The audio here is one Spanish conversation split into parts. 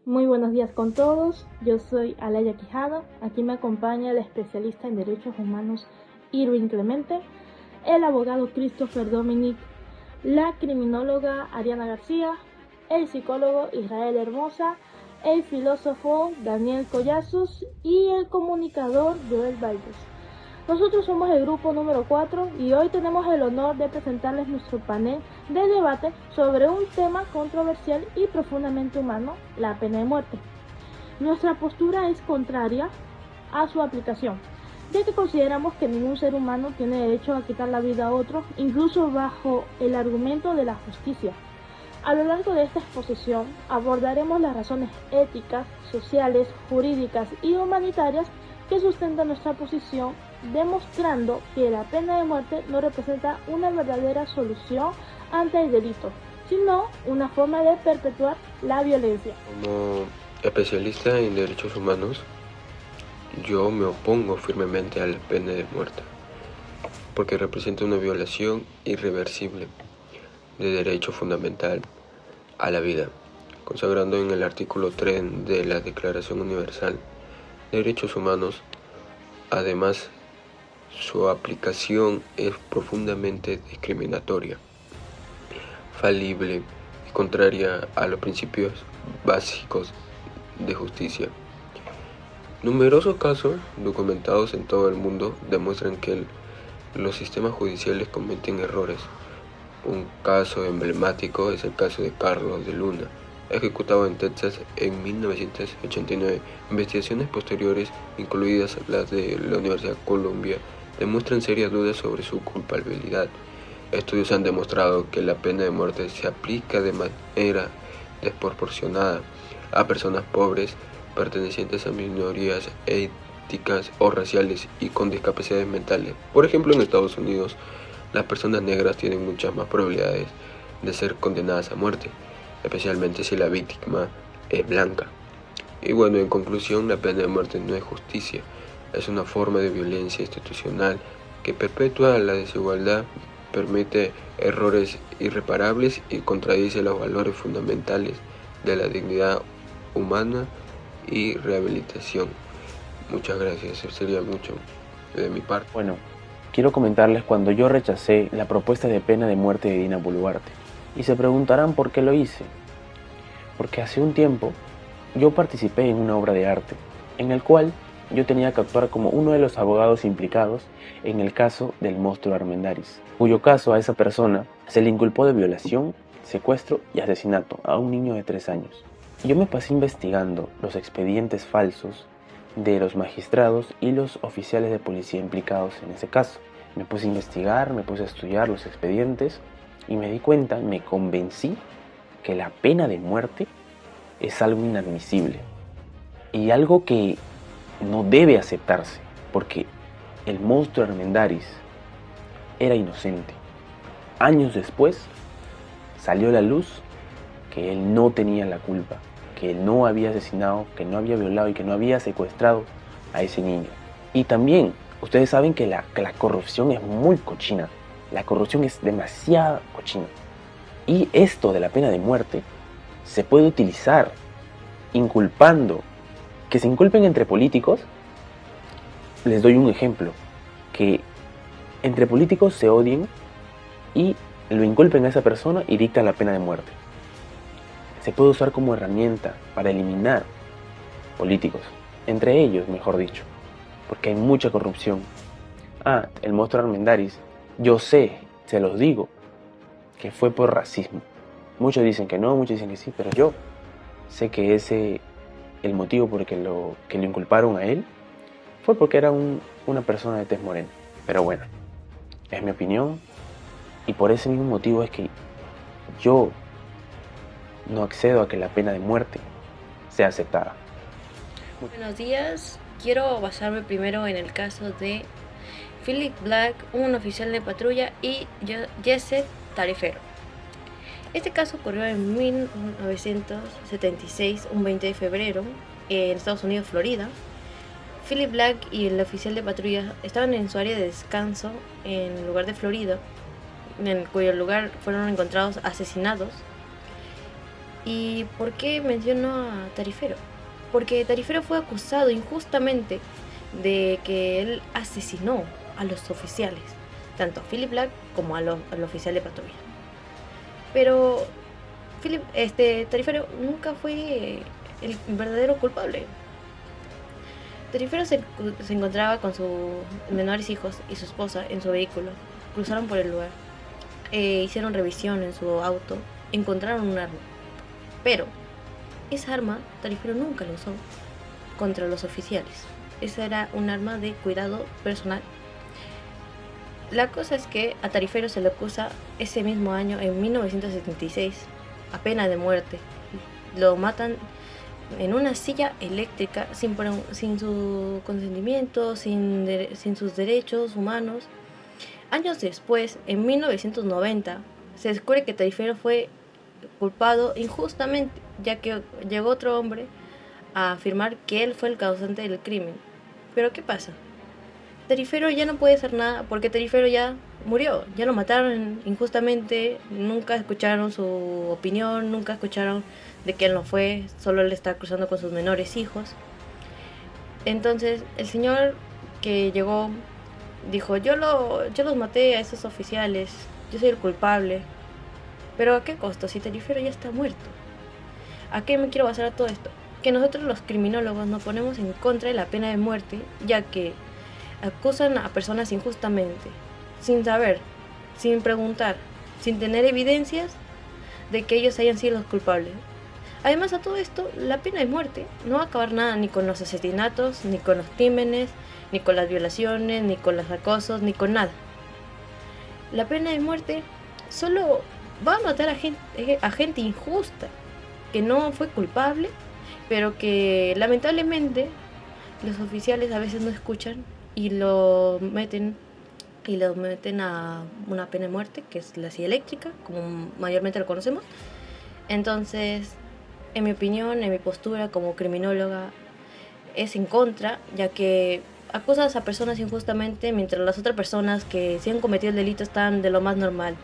Muy buenos días con todos, yo soy Alaya Quijada, aquí me acompaña el especialista en derechos humanos Irving Clemente, el abogado Christopher Dominic, la criminóloga Ariana García, el psicólogo Israel Hermosa, el filósofo Daniel Collazos y el comunicador Joel Valles. Nosotros somos el grupo número 4 y hoy tenemos el honor de presentarles nuestro panel de debate sobre un tema controversial y profundamente humano, la pena de muerte. Nuestra postura es contraria a su aplicación, ya que consideramos que ningún ser humano tiene derecho a quitar la vida a otro, incluso bajo el argumento de la justicia. A lo largo de esta exposición abordaremos las razones éticas, sociales, jurídicas y humanitarias que sustentan nuestra posición, demostrando que la pena de muerte no representa una verdadera solución ante el delito, sino una forma de perpetuar la violencia. Como especialista en derechos humanos, yo me opongo firmemente a la pena de muerte, porque representa una violación irreversible de derecho fundamental a la vida, consagrando en el artículo 3 de la Declaración Universal de Derechos Humanos. Además, su aplicación es profundamente discriminatoria, falible y contraria a los principios básicos de justicia. Numerosos casos documentados en todo el mundo demuestran que los sistemas judiciales cometen errores. Un caso emblemático es el caso de Carlos de Luna, ejecutado en Texas en 1989. Investigaciones posteriores, incluidas las de la Universidad de Columbia, demuestran serias dudas sobre su culpabilidad. Estudios han demostrado que la pena de muerte se aplica de manera desproporcionada a personas pobres, pertenecientes a minorías étnicas o raciales y con discapacidades mentales. Por ejemplo, en Estados Unidos, las personas negras tienen muchas más probabilidades de ser condenadas a muerte, especialmente si la víctima es blanca. Y bueno, en conclusión, la pena de muerte no es justicia, es una forma de violencia institucional que perpetúa la desigualdad, permite errores irreparables y contradice los valores fundamentales de la dignidad humana y rehabilitación. Muchas gracias, eso sería mucho de mi parte. Bueno, quiero comentarles cuando yo rechacé la propuesta de pena de muerte de Dina Boluarte. Y se preguntarán por qué lo hice. Porque hace un tiempo yo participé en una obra de arte, en el cual yo tenía que actuar como uno de los abogados implicados en el caso del monstruo Armendáriz, cuyo caso a esa persona se le inculpó de violación, secuestro y asesinato a un niño de 3 años. Yo me pasé investigando los expedientes falsos de los magistrados y los oficiales de policía implicados en ese caso. Me puse a investigar, me puse a estudiar los expedientes y me di cuenta, me convencí que la pena de muerte es algo inadmisible y algo que no debe aceptarse, porque el monstruo Armendáriz era inocente. Años después salió a la luz que él no tenía la culpa, que él no había asesinado, que no había violado y que no había secuestrado a ese niño. Y también, ustedes saben que la corrupción es muy cochina. La corrupción es demasiado cochina. Y esto de la pena de muerte se puede utilizar inculpando, que se inculpen entre políticos. Les doy un ejemplo, que entre políticos se odien y lo inculpen a esa persona y dictan la pena de muerte. Se puede usar como herramienta para eliminar políticos, entre ellos, mejor dicho, porque hay mucha corrupción. El monstruo Armendáriz, yo sé, se los digo, que fue por racismo. Muchos dicen que no, muchos dicen que sí, pero yo sé que el motivo por el que lo inculparon a él fue porque era una persona de tez morena. Pero bueno, es mi opinión y por ese mismo motivo es que yo no accedo a que la pena de muerte sea aceptada. Buenos días, quiero basarme primero en el caso de Philip Black, un oficial de patrulla, y Jesse Tarifero. Este caso ocurrió en 1976, un 20 de febrero, en Estados Unidos, Florida. Philip Black y el oficial de patrulla estaban en su área de descanso en el lugar de Florida, en cuyo lugar fueron encontrados asesinados. ¿Y por qué menciono a Tarifero? Porque Tarifero fue acusado injustamente de que él asesinó a los oficiales, tanto a Philip Black como al oficial de patrulla. Pero Tarifero nunca fue el verdadero culpable. Tarifero se encontraba con sus menores hijos y su esposa en su vehículo. Cruzaron por el lugar, hicieron revisión en su auto, encontraron un arma. Pero esa arma Tarifero nunca la usó contra los oficiales. Esa era un arma de cuidado personal. La cosa es que a Tarifero se le acusa ese mismo año, en 1976, a pena de muerte. Lo matan en una silla eléctrica sin su consentimiento, sin sus derechos humanos. Años después, en 1990, se descubre que Tarifero fue culpado injustamente, ya que llegó otro hombre a afirmar que él fue el causante del crimen. Pero ¿qué pasa? Tarifero ya no puede hacer nada porque Tarifero ya murió, ya lo mataron injustamente, nunca escucharon su opinión, nunca escucharon de que él no fue, solo le está cruzando con sus menores hijos. Entonces el señor que llegó dijo, yo los maté a esos oficiales, yo soy el culpable. Pero ¿a qué costo si Tarifero ya está muerto? ¿A qué me quiero basar a todo esto? Que nosotros los criminólogos nos ponemos en contra de la pena de muerte, ya que acusan a personas injustamente, sin saber, sin preguntar, sin tener evidencias de que ellos hayan sido los culpables. Además, a todo esto, la pena de muerte no va a acabar nada ni con los asesinatos, ni con los crímenes, ni con las violaciones, ni con los acosos, ni con nada. La pena de muerte solo va a matar a gente injusta, que no fue culpable, pero que lamentablemente los oficiales a veces no escuchan y lo meten a una pena de muerte, que es la silla eléctrica, como mayormente lo conocemos. Entonces, en mi opinión, en mi postura como criminóloga, es en contra, ya que acusas a personas injustamente mientras las otras personas que sí han cometido el delito están de lo más normal.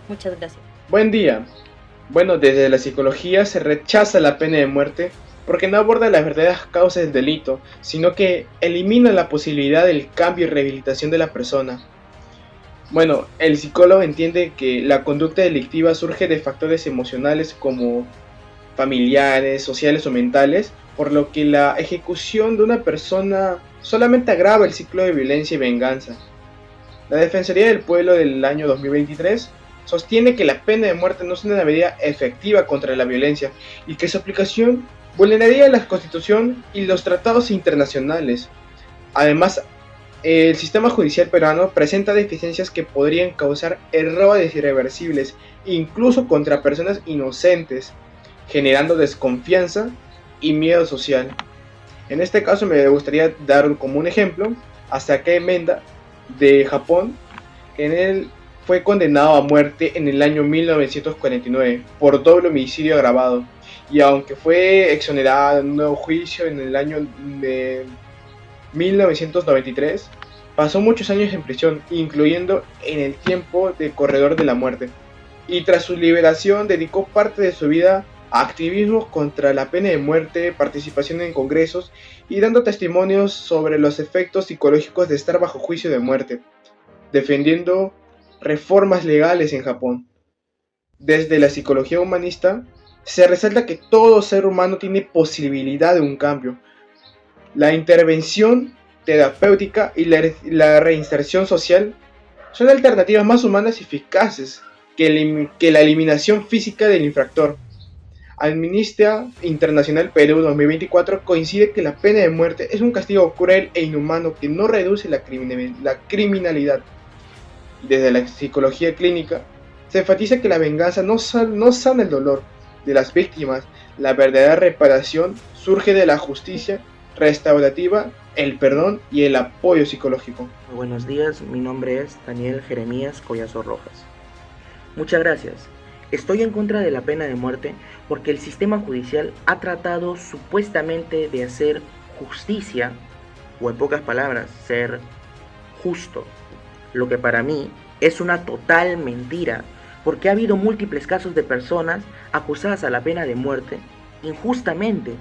Muchas gracias. Buen día. Bueno, desde la psicología se rechaza la pena de muerte porque no aborda las verdaderas causas del delito, sino que elimina la posibilidad del cambio y rehabilitación de la persona. Bueno, el psicólogo entiende que la conducta delictiva surge de factores emocionales como familiares, sociales o mentales, por lo que la ejecución de una persona solamente agrava el ciclo de violencia y venganza. La Defensoría del Pueblo del año 2023 sostiene que la pena de muerte no es una medida efectiva contra la violencia y que su aplicación vulneraría la Constitución y los tratados internacionales. Además, el sistema judicial peruano presenta deficiencias que podrían causar errores irreversibles, incluso contra personas inocentes, generando desconfianza y miedo social. En este caso me gustaría dar como un ejemplo a Sakae Menda de Japón. En él fue condenado a muerte en el año 1949 por doble homicidio agravado, y aunque fue exonerado en un nuevo juicio en el año de 1993, pasó muchos años en prisión, incluyendo en el tiempo de corredor de la muerte, y tras su liberación dedicó parte de su vida a activismo contra la pena de muerte, participación en congresos y dando testimonios sobre los efectos psicológicos de estar bajo juicio de muerte, defendiendo reformas legales en Japón. Desde la psicología humanista se resalta que todo ser humano tiene posibilidad de un cambio. La intervención terapéutica y la reinserción social son alternativas más humanas y eficaces que la eliminación física del infractor. Amnistía Internacional Perú 2024 coincide que la pena de muerte es un castigo cruel e inhumano que no reduce la criminalidad. Desde la psicología clínica se enfatiza que la venganza no sana el dolor de las víctimas. La verdadera reparación surge de la justicia restaurativa, el perdón y el apoyo psicológico. Buenos días, mi nombre es Daniel Jeremías Collazo Rojas. Muchas gracias. Estoy en contra de la pena de muerte porque el sistema judicial ha tratado supuestamente de hacer justicia, o en pocas palabras, ser justo, lo que para mí es una total mentira, porque ha habido múltiples casos de personas acusadas a la pena de muerte injustamente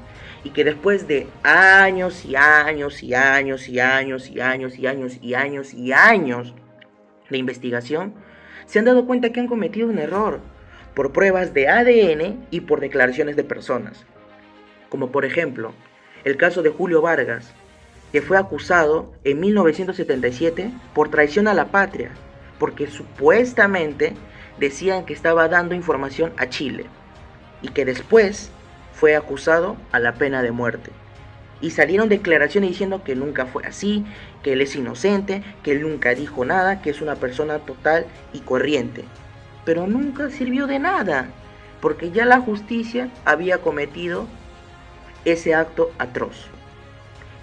y que después de años y años y años y años y años y años y años y años de investigación se han dado cuenta que han cometido un error por pruebas de ADN y por declaraciones de personas, como por ejemplo el caso de Julio Vargas, que fue acusado en 1977 por traición a la patria, porque supuestamente decían que estaba dando información a Chile y que después fue acusado a la pena de muerte. Y salieron declaraciones diciendo que nunca fue así, que él es inocente, que él nunca dijo nada, que es una persona total y corriente. Pero nunca sirvió de nada, porque ya la justicia había cometido ese acto atroz.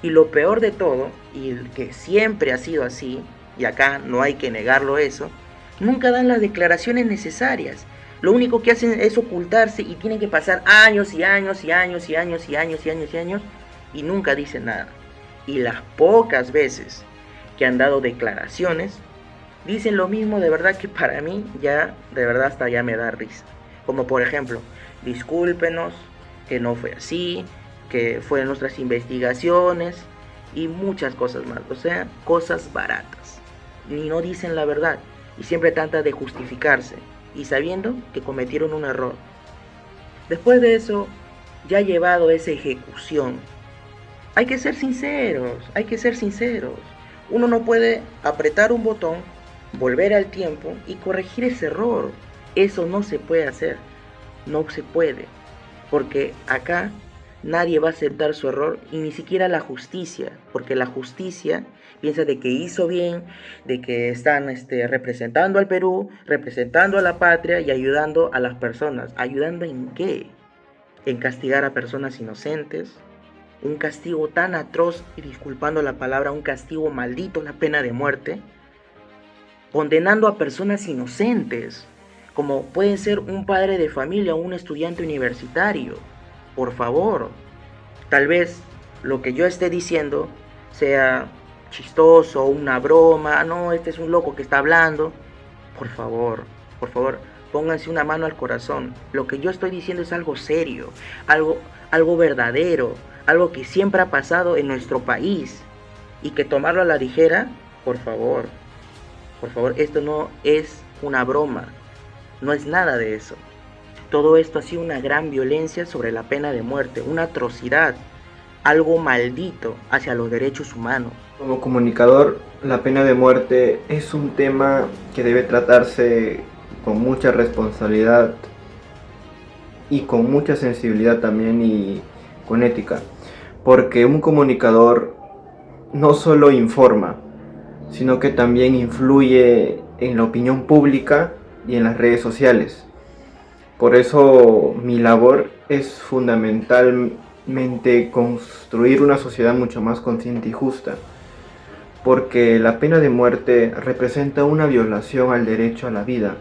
Y lo peor de todo, y que siempre ha sido así, y acá no hay que negarlo eso, nunca dan las declaraciones necesarias. Lo único que hacen es ocultarse y tienen que pasar años y años y años y años y años y años y años y nunca dicen nada. Y las pocas veces que han dado declaraciones, dicen lo mismo, de verdad que para mí ya, de verdad hasta ya me da risa. Como por ejemplo, discúlpenos, que no fue así, que fueron nuestras investigaciones y muchas cosas más. O sea, cosas baratas. Ni no dicen la verdad y siempre tratan de justificarse y sabiendo que cometieron un error. Después de eso, ya llevado esa ejecución, hay que ser sinceros, hay que ser sinceros. Uno no puede apretar un botón, volver al tiempo y corregir ese error. Eso no se puede hacer, no se puede, porque acá nadie va a aceptar su error y ni siquiera la justicia, porque la justicia piensa de que hizo bien, de que están representando al Perú, representando a la patria y ayudando a las personas. ¿Ayudando en qué? En castigar a personas inocentes. Un castigo tan atroz, y disculpando la palabra, un castigo maldito, la pena de muerte. Condenando a personas inocentes, como pueden ser un padre de familia o un estudiante universitario. Por favor, tal vez lo que yo esté diciendo sea chistoso, una broma, no, este es un loco que está hablando. Por favor, pónganse una mano al corazón. Lo que yo estoy diciendo es algo serio, algo verdadero, algo que siempre ha pasado en nuestro país y que tomarlo a la ligera, por favor, esto no es una broma, no es nada de eso. Todo esto ha sido una gran violencia sobre la pena de muerte, una atrocidad, algo maldito hacia los derechos humanos. Como comunicador, la pena de muerte es un tema que debe tratarse con mucha responsabilidad y con mucha sensibilidad también y con ética, porque un comunicador no solo informa, sino que también influye en la opinión pública y en las redes sociales. Por eso mi labor es fundamentalmente construir una sociedad mucho más consciente y justa, porque la pena de muerte representa una violación al derecho a la vida,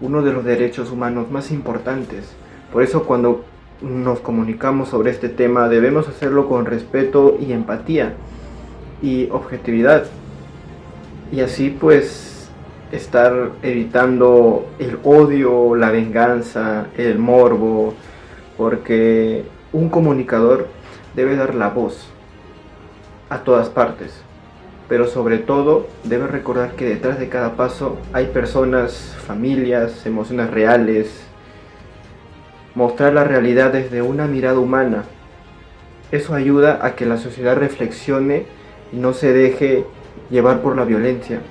uno de los derechos humanos más importantes. Por eso cuando nos comunicamos sobre este tema debemos hacerlo con respeto y empatía y objetividad, y así pues estar evitando el odio, la venganza, el morbo, porque un comunicador debe dar la voz a todas partes, pero sobre todo debe recordar que detrás de cada paso hay personas, familias, emociones reales. Mostrar la realidad desde una mirada humana, eso ayuda a que la sociedad reflexione y no se deje llevar por la violencia.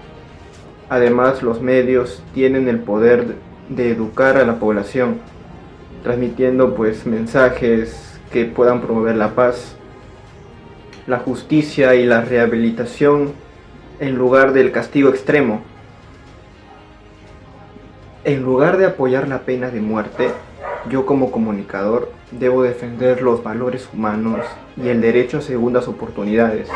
Además, los medios tienen el poder de educar a la población, transmitiendo pues mensajes que puedan promover la paz, la justicia y la rehabilitación en lugar del castigo extremo. En lugar de apoyar la pena de muerte, yo como comunicador debo defender los valores humanos y el derecho a segundas oportunidades,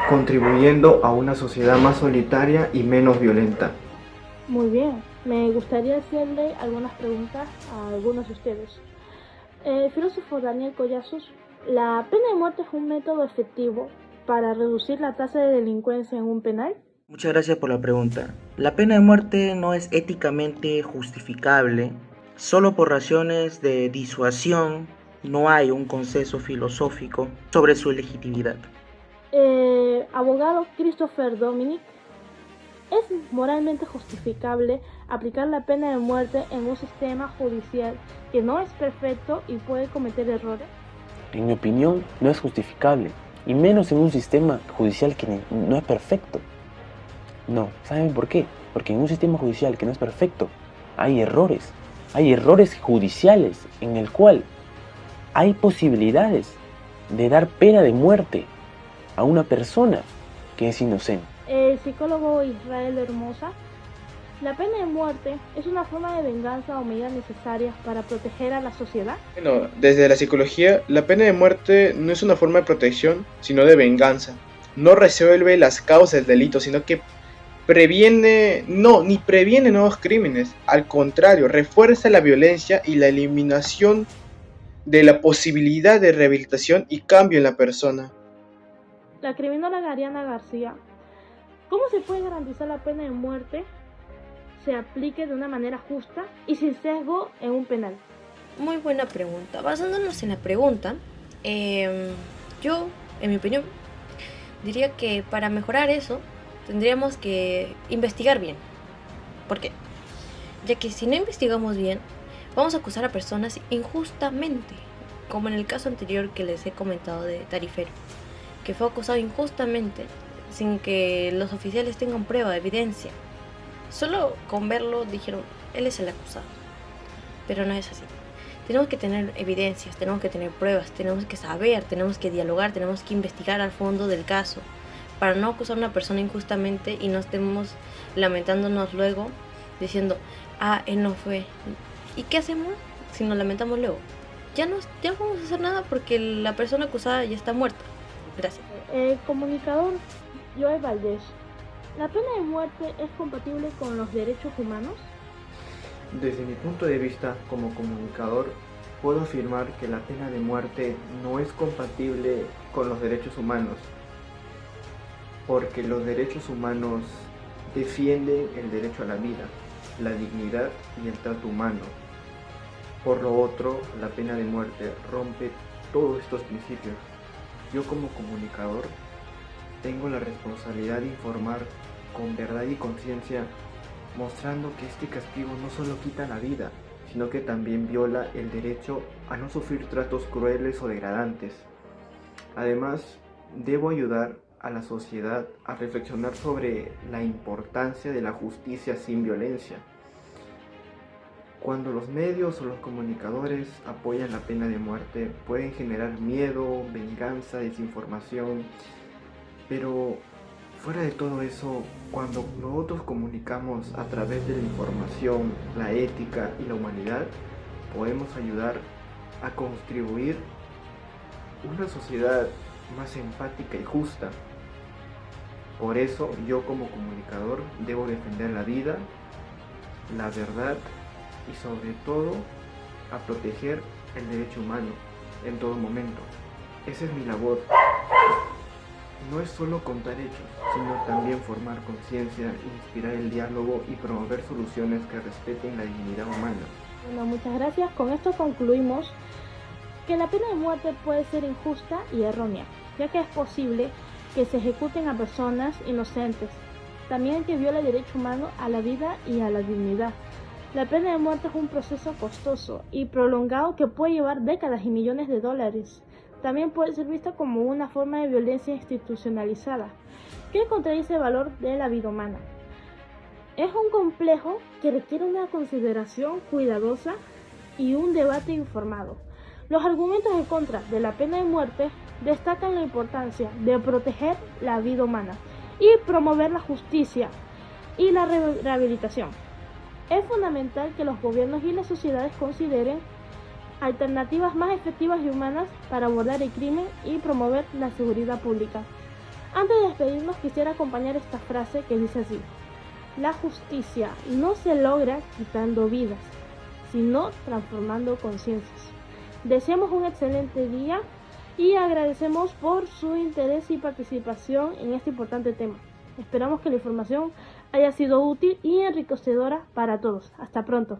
contribuyendo a una sociedad más solidaria y menos violenta. Muy bien, me gustaría hacerle algunas preguntas a algunos de ustedes. Filósofo Daniel Collazos, ¿la pena de muerte es un método efectivo para reducir la tasa de delincuencia en un penal? Muchas gracias por la pregunta. La pena de muerte no es éticamente justificable Solo por razones de disuasión no hay un consenso filosófico sobre su legitimidad. Abogado Christopher Dominic, ¿es moralmente justificable aplicar la pena de muerte en un sistema judicial que no es perfecto y puede cometer errores? En mi opinión, no es justificable, y menos en un sistema judicial que no es perfecto. No, ¿saben por qué? Porque en un sistema judicial que no es perfecto, hay errores judiciales en el cual hay posibilidades de dar pena de muerte a una persona que es inocente. El psicólogo Israel Hermosa, ¿la pena de muerte es una forma de venganza o medida necesaria para proteger a la sociedad? Bueno, desde la psicología, la pena de muerte no es una forma de protección, sino de venganza. No resuelve las causas del delito, sino que ni previene nuevos crímenes. Al contrario, refuerza la violencia y la eliminación de la posibilidad de rehabilitación y cambio en la persona. La criminóloga Gariana García, ¿cómo se puede garantizar la pena de muerte se aplique de una manera justa y sin sesgo en un penal? Muy buena pregunta. Basándonos en la pregunta, yo, en mi opinión, diría que para mejorar eso tendríamos que investigar bien. ¿Por qué? Ya que si no investigamos bien, vamos a acusar a personas injustamente, como en el caso anterior que les he comentado de Tarifero, que fue acusado injustamente sin que los oficiales tengan prueba, evidencia. Solo con verlo dijeron, él es el acusado. Pero no es así. Tenemos que tener evidencias, tenemos que tener pruebas, tenemos que saber, tenemos que dialogar, tenemos que investigar al fondo del caso para no acusar a una persona injustamente y no estemos lamentándonos luego diciendo, él no fue. ¿Y qué hacemos si nos lamentamos luego? Ya no vamos a hacer nada porque la persona acusada ya está muerta. Gracias. El comunicador Joe Valdés, ¿la pena de muerte es compatible con los derechos humanos? Desde mi punto de vista como comunicador, puedo afirmar que la pena de muerte no es compatible con los derechos humanos, porque los derechos humanos defienden el derecho a la vida, la dignidad y el trato humano. Por lo otro, la pena de muerte rompe todos estos principios. Yo como comunicador tengo la responsabilidad de informar con verdad y conciencia, mostrando que este castigo no solo quita la vida, sino que también viola el derecho a no sufrir tratos crueles o degradantes. Además, debo ayudar a la sociedad a reflexionar sobre la importancia de la justicia sin violencia. Cuando los medios o los comunicadores apoyan la pena de muerte, pueden generar miedo, venganza, desinformación, pero fuera de todo eso, cuando nosotros comunicamos a través de la información, la ética y la humanidad, podemos ayudar a contribuir una sociedad más empática y justa. Por eso yo como comunicador debo defender la vida, la verdad y sobre todo a proteger el derecho humano en todo momento. Esa es mi labor. No es solo contar hechos, sino también formar conciencia, inspirar el diálogo y promover soluciones que respeten la dignidad humana. Bueno, muchas gracias. Con esto concluimos que la pena de muerte puede ser injusta y errónea, ya que es posible que se ejecuten a personas inocentes, también que viola el derecho humano a la vida y a la dignidad. La pena de muerte es un proceso costoso y prolongado que puede llevar décadas y millones de dólares. También puede ser vista como una forma de violencia institucionalizada, que contradice el valor de la vida humana. Es un complejo que requiere una consideración cuidadosa y un debate informado. Los argumentos en contra de la pena de muerte destacan la importancia de proteger la vida humana y promover la justicia y la rehabilitación. Es fundamental que los gobiernos y las sociedades consideren alternativas más efectivas y humanas para abordar el crimen y promover la seguridad pública. Antes de despedirnos, quisiera acompañar esta frase que dice así: la justicia no se logra quitando vidas, sino transformando conciencias. Deseamos un excelente día y agradecemos por su interés y participación en este importante tema. Esperamos que la información haya sido útil y enriquecedora para todos. Hasta pronto.